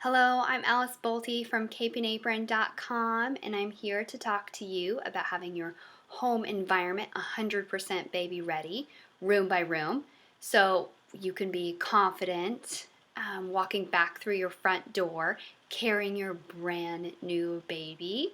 Hello, I'm Alice Bolte from capeandapron.com, and I'm here to talk to you about having your home environment 100% baby ready, room by room, so you can be confident walking back through your front door carrying your brand new baby.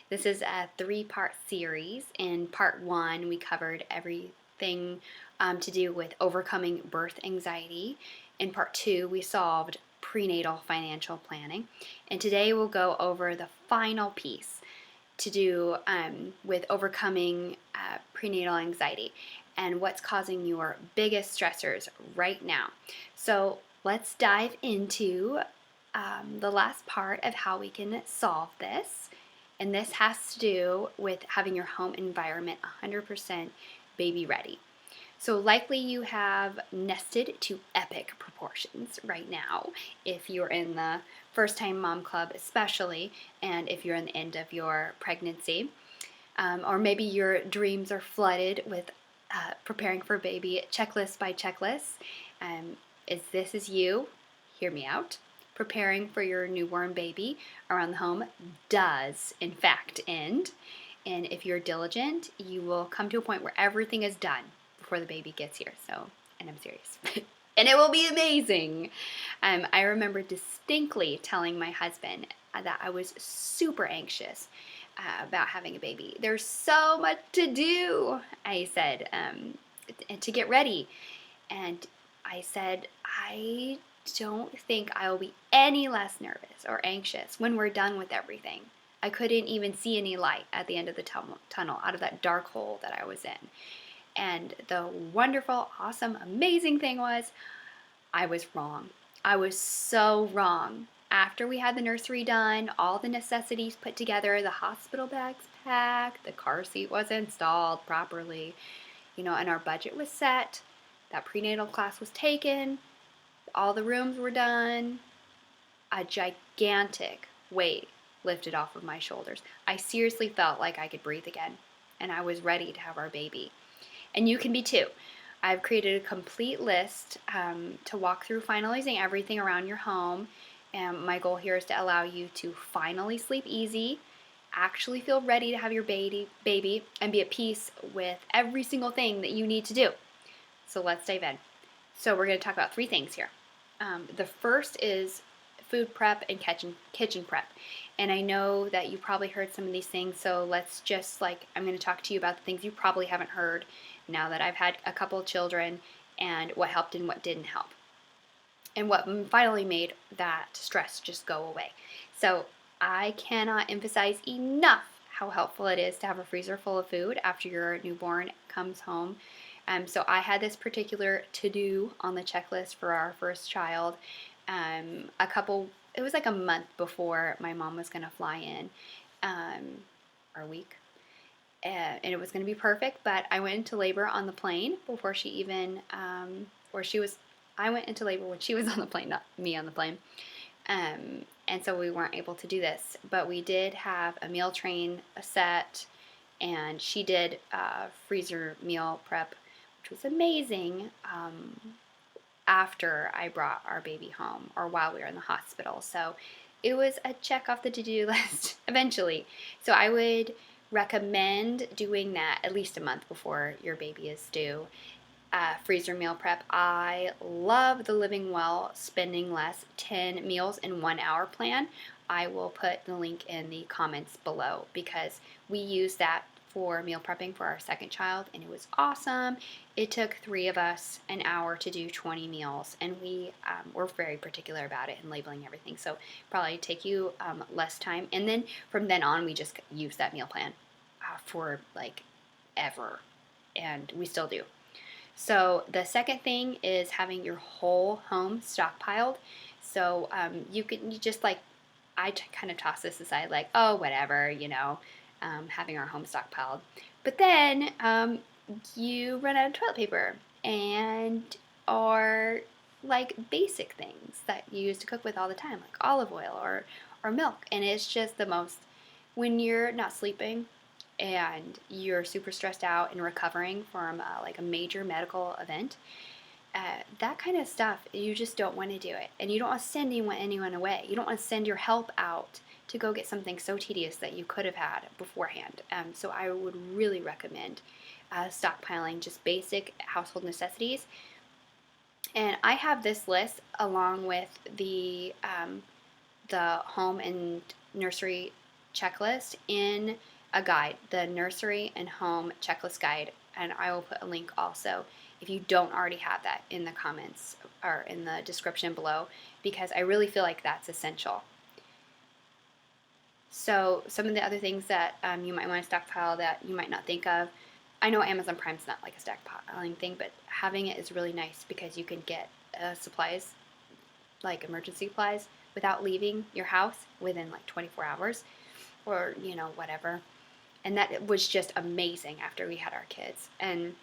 This is a three-part series. In part one, we covered everything to do with overcoming birth anxiety. In part two, we solved prenatal financial planning. And today we'll go over the final piece to do with overcoming prenatal anxiety and what's causing your biggest stressors right now. So let's dive into the last part of how we can solve this. And this has to do with having your home environment 100% baby ready. So likely you have nested to epic proportions right now if you're in the first time mom club especially, and if you're in the end of your pregnancy. Or maybe your dreams are flooded with preparing for a baby checklist by checklist. If this is you, hear me out. Preparing for your newborn baby around the home does, in fact, end. And if you're diligent, you will come to a point where everything is done before the baby gets here. So, and I'm serious. And it will be amazing. I remember distinctly telling my husband that I was super anxious about having a baby. There's so much to do, I said, to get ready. And I said, I don't think I will be any less nervous or anxious when we're done with everything. I couldn't even see any light at the end of the tunnel out of that dark hole that I was in. And the wonderful, awesome, amazing thing was I was wrong. I was so wrong. After we had the nursery done, all the necessities put together, the hospital bags packed, the car seat was installed properly, and our budget was set, that prenatal class was taken, all the rooms were done, a gigantic weight lifted off of my shoulders. I seriously felt like I could breathe again, and I was ready to have our baby. And you can be too. I've created a complete list to walk through finalizing everything around your home. And my goal here is to allow you to finally sleep easy, actually feel ready to have your baby, and be at peace with every single thing that you need to do. So let's dive in. So we're going to talk about three things here. The first is food prep and kitchen prep. And I know that you probably heard some of these things, so let's just I'm going to talk to you about the things you probably haven't heard now that I've had a couple of children, and what helped and what didn't help, and what finally made that stress just go away. So I cannot emphasize enough how helpful it is to have a freezer full of food after your newborn comes home. So I had this particular to-do on the checklist for our first child. It was like a month before my mom was going to fly in, or a week, and it was going to be perfect. But I went into labor on the plane before she even, I went into labor when she was on the plane, not me on the plane. And so we weren't able to do this, but we did have a meal train set, and she did freezer meal prep, which was amazing. After I brought our baby home, or while we were in the hospital. So it was a check off the to-do list eventually. So I would recommend doing that at least a month before your baby is due. Freezer meal prep. I love the Living Well Spending Less 10 meals in 1 hour plan. I will put the link in the comments below because we use that for meal prepping for our second child, and it was awesome. It took 3 of us an hour to do 20 meals, and we were very particular about it and labeling everything, so probably take you less time. And then from then on, we just use that meal plan for ever, and we still do. So the second thing is having your whole home stockpiled. So you just I kind of toss this aside, oh, whatever, having our home stockpiled. But then you run out of toilet paper and or basic things that you use to cook with all the time, like olive oil or milk. And it's just the most, when you're not sleeping and you're super stressed out and recovering from a major medical event, that kind of stuff, you just don't want to do it. And you don't want to send anyone away. You don't want to send your help out to go get something so tedious that you could have had beforehand. So I would really recommend stockpiling just basic household necessities. And I have this list along with the home and nursery checklist in a guide, the nursery and home checklist guide. And I will put a link also if you don't already have that in the comments or in the description below, because I really feel like that's essential. So some of the other things that you might want to stockpile that you might not think of. I know Amazon Prime's not like a stockpiling thing, but having it is really nice because you can get supplies, like emergency supplies, without leaving your house within like 24 hours or, whatever. And that was just amazing after we had our kids. And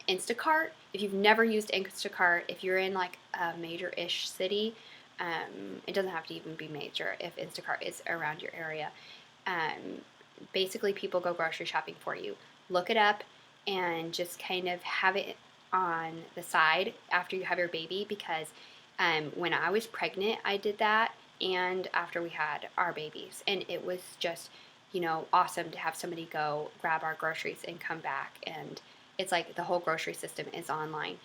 Instacart, if you've never used Instacart, if you're in like a major-ish city, it doesn't have to even be major if Instacart is around your area. Basically, people go grocery shopping for you. Look it up and just kind of have it on the side after you have your baby, because when I was pregnant, I did that, and after we had our babies, and it was just, awesome to have somebody go grab our groceries and come back. And it's like the whole grocery system is online.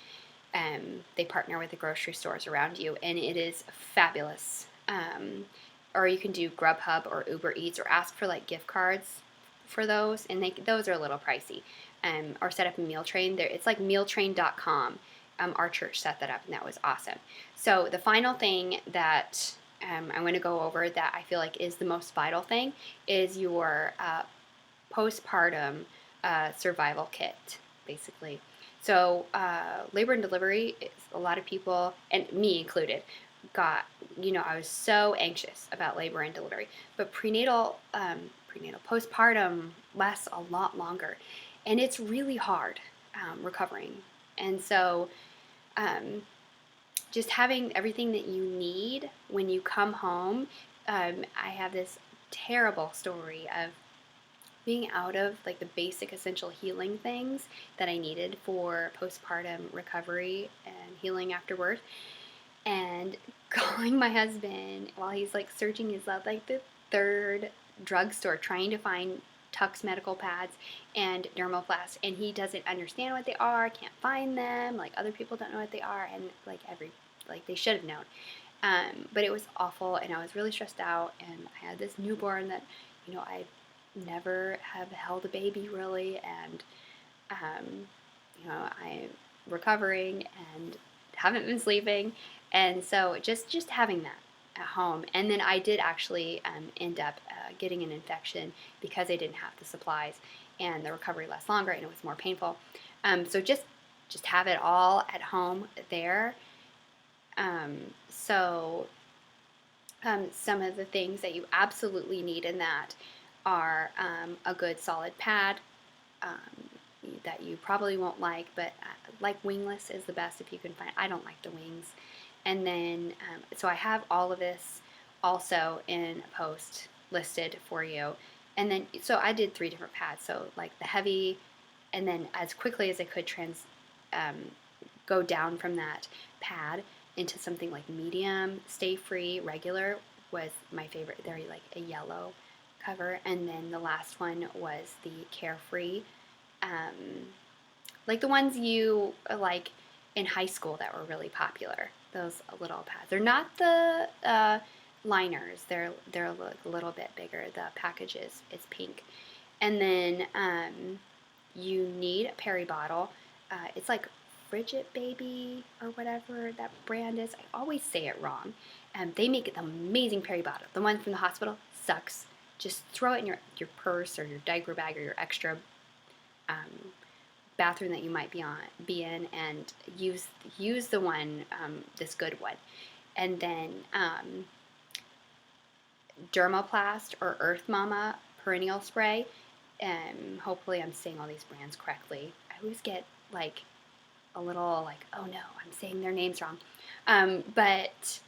They partner with the grocery stores around you, and it is fabulous. Or you can do Grubhub or Uber Eats, or ask for like gift cards for those, and those are a little pricey. Or set up a meal train. It's like mealtrain.com. Our church set that up, and that was awesome. So the final thing that I'm going to go over that I feel like is the most vital thing is your postpartum survival kit, basically. So labor and delivery, is a lot of people, and me included, I was so anxious about labor and delivery. But postpartum lasts a lot longer, and it's really hard recovering. And so just having everything that you need when you come home. I have this terrible story of being out of like the basic essential healing things that I needed for postpartum recovery and healing afterward, and calling my husband while he's like searching his like the third drugstore trying to find Tux medical pads and Dermoplast, and he doesn't understand what they are, can't find them, like other people don't know what they are, and like they should have known. But it was awful, and I was really stressed out, and I had this newborn that I never have held a baby really, and I'm recovering and haven't been sleeping, and so just having that at home. And then I did actually end up getting an infection because I didn't have the supplies, and the recovery lasted longer and it was more painful. So just have it all at home there. Some of the things that you absolutely need in that are a good solid pad that you probably won't like, but like wingless is the best if you can find. I don't like the wings. And then, so I have all of this also in a post listed for you. And then, so I did 3 different pads. So like the heavy, and then as quickly as I could go down from that pad into something like medium, stay free, regular was my favorite. They're like a yellow cover. And then the last one was the Carefree, like the ones you like in high school that were really popular. Those little pads. They're not the liners. They're a little bit bigger. The package is pink. And then you need a Peri bottle. It's like Frigid Baby or whatever that brand is. I always say it wrong. They make an amazing Peri bottle. The one from the hospital sucks. Just throw it in your purse or your diaper bag or your extra bathroom that you might be in, and use the one, this good one. And then Dermoplast or Earth Mama perennial spray. Hopefully I'm saying all these brands correctly. I always get like a little like, oh no, I'm saying their names wrong. But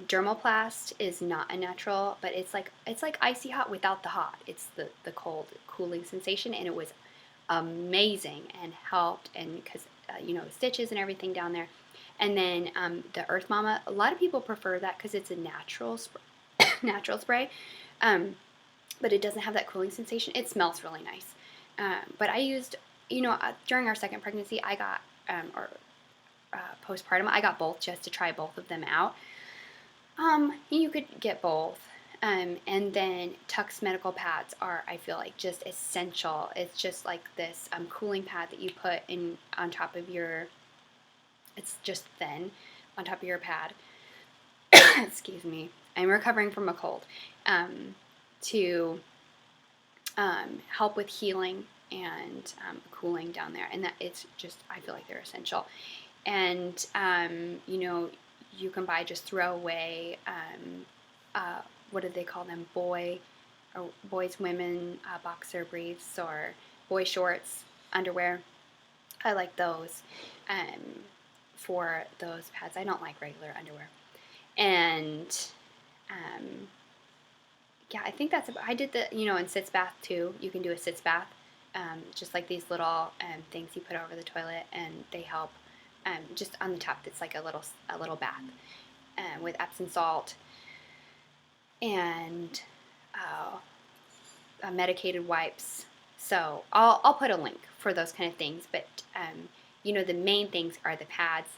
Dermoplast is not a natural, but it's like icy hot without the hot. It's the cold cooling sensation, and it was amazing and helped. And because stitches and everything down there. And then the Earth Mama, a lot of people prefer that because it's a natural spray, but it doesn't have that cooling sensation. It smells really nice. But I used, during our second pregnancy, I got, or postpartum, I got both just to try both of them out. You could get both. And then Tuck's medical pads are, I feel like, just essential. It's just like this cooling pad that you put in on top of your, it's just thin on top of your pad. Excuse me. I'm recovering from a cold. To help with healing and cooling down there. And that it's just, I feel like they're essential. And, you can buy just throwaway, what do they call them? Boys, women, boxer briefs or boy shorts, underwear. I like those for those pads. I don't like regular underwear. And yeah, I think that's about, I did the, in sitz bath too. You can do a sitz bath, just like these little things you put over the toilet, and they help. Just on the top, it's like a little bath with Epsom salt and medicated wipes. So I'll put a link for those kind of things. But the main things are the pads,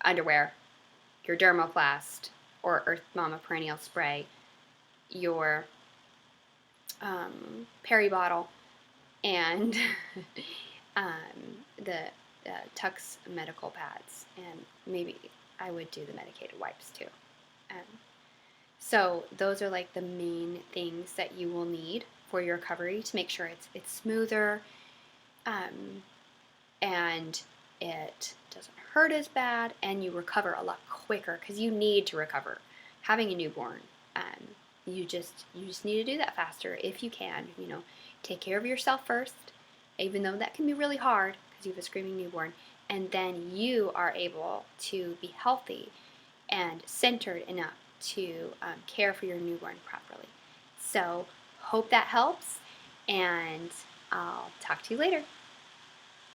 underwear, your Dermoplast or Earth Mama perennial spray, your Peri bottle, and the Tuck's medical pads, and maybe I would do the medicated wipes too. So those are like the main things that you will need for your recovery to make sure it's smoother, and it doesn't hurt as bad, and you recover a lot quicker because you need to recover. Having a newborn, you just need to do that faster if you can. Take care of yourself first, even though that can be really hard because you have a screaming newborn, and then you are able to be healthy and centered enough to care for your newborn properly. So hope that helps, and I'll talk to you later.